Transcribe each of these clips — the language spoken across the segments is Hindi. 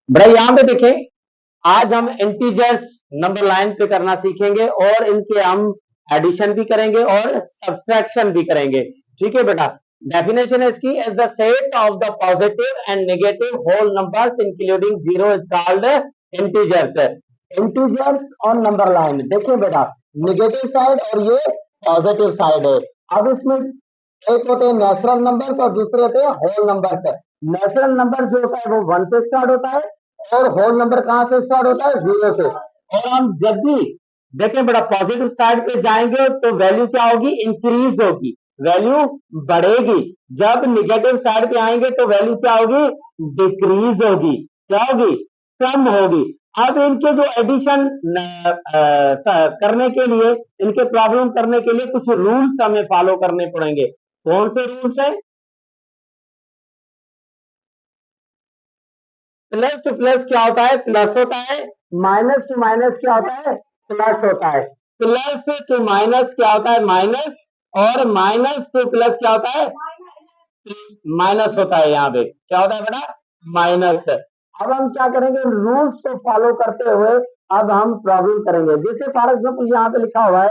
बड़ा यहाँ पे देखें, आज हम इंटीजर्स नंबर लाइन पे करना सीखेंगे और इनके हम एडिशन भी करेंगे और सब्सट्रैक्शन भी करेंगे। ठीक है बेटा, डेफिनेशन है इसकी, as the set of the positive and negative whole numbers including zero is called integers. Integers on number line, देखिए बेटा, नेगेटिव साइड और ये पॉजिटिव साइड है। अब इसमें एक होते हैं नेचुरल नंबर्स और दूसरे होते हैं होल नंबर्स। नेचुरल नंबर जो होता है वो 1 से स्टार्ट होता है और होल नंबर कहां से स्टार्ट होता है, 0 से। और हम जब भी देखें बेटा पॉजिटिव साइड पे जाएंगे तो वैल्यू क्या होगी, इंक्रीज होगी, वैल्यू बढ़ेगी। जब निगेटिव साइड पे आएंगे तो वैल्यू क्या होगी, डिक्रीज होगी, क्या होगी, कम होगी। अब इनके जो एडिशन करने के लिए, इनके प्रॉब्लम करने के लिए कुछ रूल्स हमें फॉलो करने पड़ेंगे। कौन से रूल्स है, प्लस टू प्लस क्या होता है, प्लस होता है, माइनस टू माइनस क्या होता है, प्लस होता है, प्लस टू माइनस क्या होता है, माइनस, और माइनस टू प्लस क्या होता है, माइनस होता है। यहाँ पे क्या होता है बेटा, माइनस। अब हम क्या करेंगे, रूल्स को फॉलो करते हुए अब हम प्रॉब्लम करेंगे। जैसे फॉर एग्जाम्पल यहाँ पे लिखा हुआ है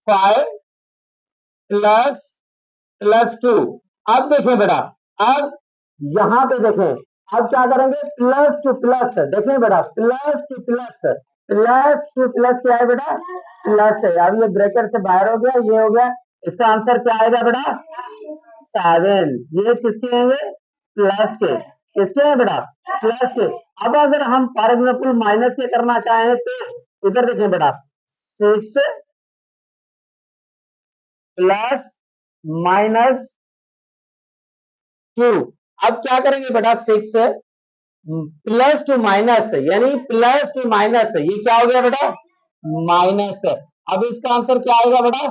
5 प्लस प्लस 2। अब देखें बेटा, अब यहाँ पे देखें, अब क्या करेंगे, प्लस टू प्लस, देखें बेटा, plus two plus, plus two plus क्या है बेटा, प्लस है। अब ये ब्रैकेट से बाहर हो गया, ये हो गया, इसका आंसर क्या आएगा बेटा, 7। ये किसके हैं, प्लस के, किसके हैं बेटा, प्लस के। अब अगर हम फॉर एग्जाम्पल माइनस के करना चाहें तो इधर देखें बेटा, 6 प्लस माइनस 2। अब क्या करेंगे बेटा, 6 प्लस टू माइनस, यानी प्लस टू माइनस, ये क्या हो गया बेटा, माइनस। अब इसका आंसर क्या आएगा बेटा,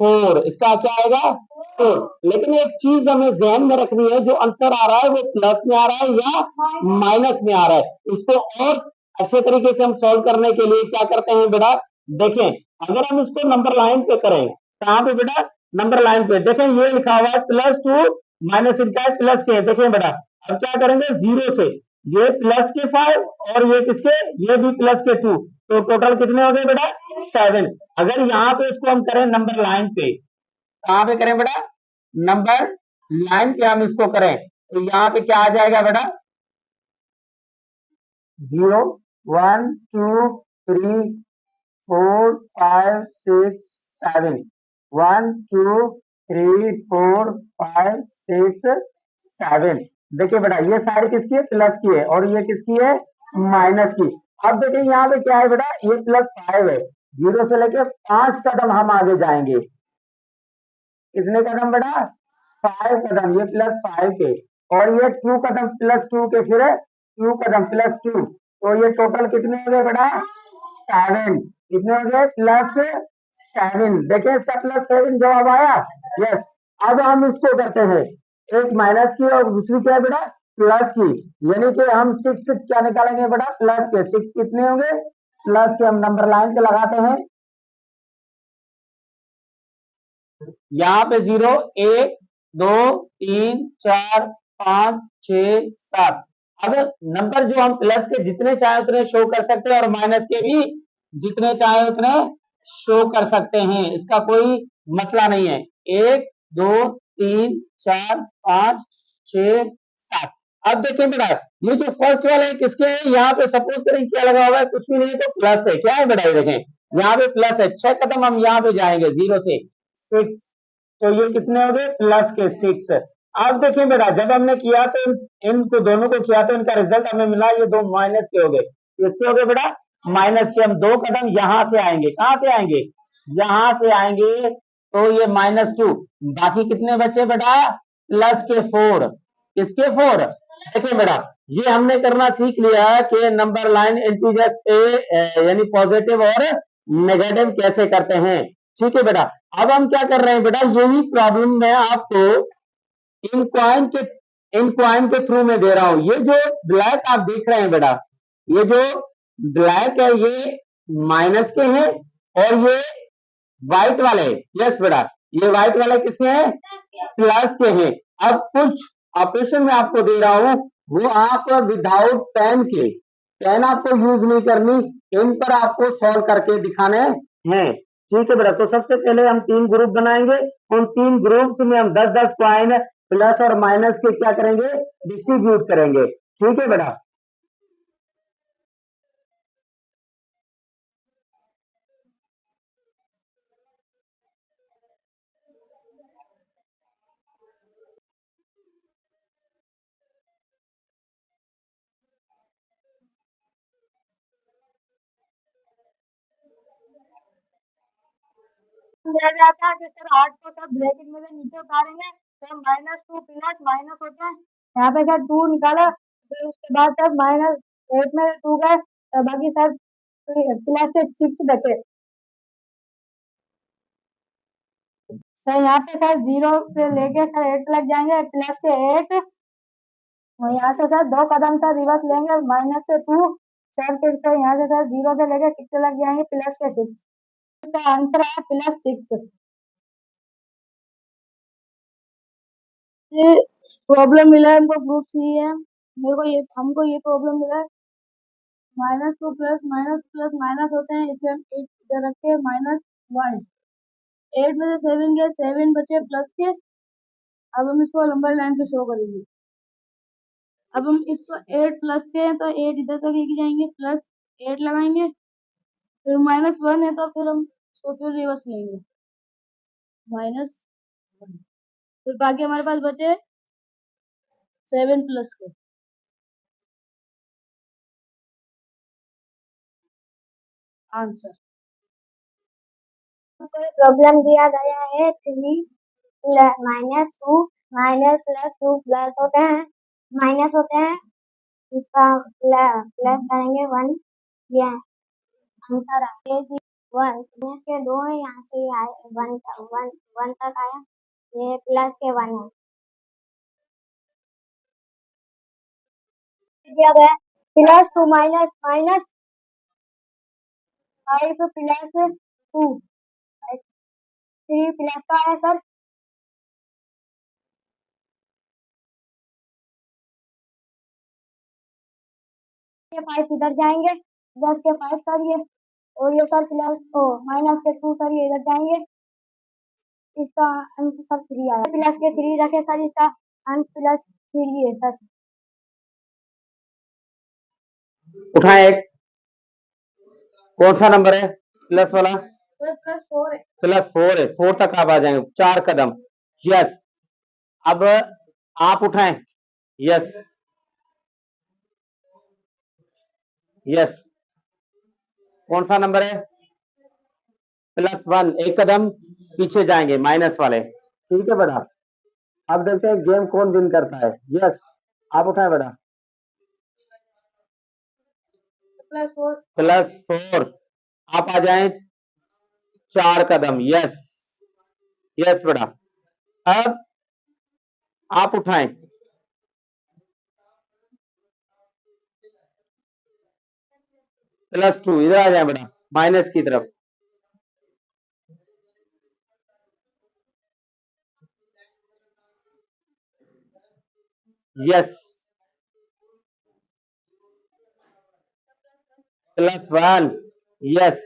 4। इसका क्या आएगा, 4। लेकिन एक चीज हमें ध्यान में रखनी है, जो आंसर आ रहा है वो प्लस में आ रहा है या माइनस में आ रहा है। इसको और अच्छे तरीके से हम सॉल्व करने के लिए क्या करते हैं बेटा, देखें, अगर हम इसको नंबर लाइन पे करें, कहां पे बेटा, नंबर लाइन पे, देखें ये लिखा हुआ है प्लस टू माइनस इनका है प्लस के, देखें बेटा, अब क्या करेंगे, 0 से ये प्लस के 5 और ये किसके, ये भी प्लस के 2, तो टोटल कितने हो गए बेटा, 7। अगर यहाँ पे इसको हम करें नंबर लाइन पे, कहां पे करें बेटा, नंबर लाइन पे हम इसको करें तो यहाँ पे क्या आ जाएगा बेटा, 0 1 2 3 4 5 6 7, 1 2 3 4 5 6 7। देखिए बेटा ये साइड किसकी है, प्लस की है, और ये किसकी है, माइनस की। अब देखिए यहाँ पे क्या है बेटा, ये प्लस 5 है, 0 से लेके 5 कदम हम आगे जाएंगे। कितने कदम बेटा, 5 कदम, ये प्लस 5 के, और ये 2 कदम प्लस 2 के, फिर 2 कदम प्लस 2, तो ये टोटल कितने हो गए बेटा, 7। कितने हो गए, प्लस 7। देखें इसका प्लस 7 जवाब आया, यस। अब हम इसको करते हैं, एक माइनस की और दूसरी क्या है बेटा, प्लस की, यानी कि हम 6 क्या निकालेंगे बेटा, प्लस के। 6 कितने होंगे, प्लस के, हम नंबर लाइन पे लगाते हैं, यहाँ पे 0 1 2 3 4 5 6 7। अब नंबर जो हम प्लस के जितने चाहे उतने शो कर सकते हैं और माइनस के भी जितने चाहे उतने शो कर सकते हैं, इसका कोई मसला नहीं है। 1 2 3 4 5 6 7। अब देखें बेटा, ये जो फर्स्ट वाले हैं किसके हैं, यहाँ पे सपोज करें क्या लगा हुआ है, कुछ भी नहीं तो प्लस है, क्या है बेटा, ये देखें यहाँ पे प्लस है। 6 कदम हम यहाँ पे जाएंगे, 0 से 6, तो ये कितने हो गए, प्लस के 6। अब देखिए बेटा, जब हमने किया तो इनको दोनों को किया तो इनका रिजल्ट हमें मिला, ये 2 माइनस के हो गए। किसके हो गए बेटा, माइनस के। हम 2 कदम यहां से आएंगे, कहां से आएंगे, यहां से आएंगे, तो ये -2। बाकी कितने बचे बेटा, प्लस के 4। किसके 4, देखिए बेटा, ये हमने करना सीख लिया कि नंबर लाइन इंटीजर्स पे यानी पॉजिटिव और नेगेटिव कैसे करते हैं। ठीक है बेटा, अब हम क्या कर रहे हैं बेटा, यही प्रॉब्लम मैं आपको इन क्वाइन के थ्रू में दे रहा हूं। ये जो ब्लैक आप देख रहे हैं बेटा, ये जो ब्लैक है ये माइनस के हैं और ये व्हाइट वाले, यस बेटा, ये व्हाइट वाले किसके हैं, प्लस के हैं। अब कुछ ऑपरेशन में आपको दे रहा हूं, वो आप विदाउट पेन आपको यूज नहीं करनी, इन पर आपको सॉल्व करके दिखाने हैं। ठीक है बेटा, तो सबसे पहले हम 3 ग्रुप बनाएंगे, उन 3 ग्रुप्स में हम 10-10 कॉइन प्लस और माइनस के क्या करेंगे, डिस्ट्रीब्यूट करेंगे। ठीक है बेटा, दिया जाता है कि सर 8 को सब ब्रैकेट में से नीचे उतारेंगे तो -2 प्लस माइनस होता है, यहाँ पे सर 2 निकाला, फिर उसके बाद सर -8 में 2 गए तो बाकी सर प्लस के 6 बचे। सर यहाँ पे सर 0 से लेके सर 8 लग जाएंगे, प्लस के 8 और यहाँ से सर 2 कदम सर रिवर्स लेंगे, माइनस के 2 सर, फिर सर यहाँ से सर 0 से लेके 6 लग जाएंगे, प्लस के 6। इसका आंसर है +6। ये प्रॉब्लम मिला है हमको, ग्रुप सी है, हमको ये प्रॉब्लम मिला है। -2 प्लस माइनस होते हैं, इसलिए हम 8 इधर रखे, -1। 8 में से 7 गए, 7 बचे प्लस के। अब हम इसको नंबर लाइन पे शो करेंगे। अब हम इसको 8 प्लस के हैं तो 8 इधर तक लेके जाएंगे, प्लस 8 लगाएंगे, फिर -1 है तो फिर हम इसको फिर रिवर्स लेंगे, -1, फिर बाकी हमारे पास बचे 7 प्लस के। आंसर प्रॉब्लम दिया गया है 3 -2 माइनस +2 प्लस होते हैं, माइनस होते हैं, इसका प्लस करेंगे 1, ये आंसर है 1। माइनस के 2 है, यहाँ से ये आए 1 तक आया, ये प्लस के 1 है। दिया गया +2 माइनस 5 प्लस 2, 3 प्लस का है सर, ये 5 इधर जाएंगे, 10 के 5 सर ये, और ये सर प्लस माइनस के 2 सर ये इधर जाएंगे, इसका आंसर सर 3 आया, प्लस के 3 रखे सर, इसका आंसर +3 है सर। उठाए एक, कौन सा नंबर है प्लस वाला, +4 है, +4 है, 4 तक आप आ जाएंगे, 4 कदम। यस, अब आप उठाएं, यस यस, कौन सा नंबर है, +1, 1 कदम पीछे जाएंगे, माइनस वाले। ठीक है बेटा, अब देखते हैं गेम कौन विन करता है। यस, आप उठाएं बेटा, +4, आप आ जाएं 4 कदम। यस यस बेटा, अब आप उठाएं, +2, इधर आ जाए बेटा, माइनस की तरफ। Yes, +1, yes,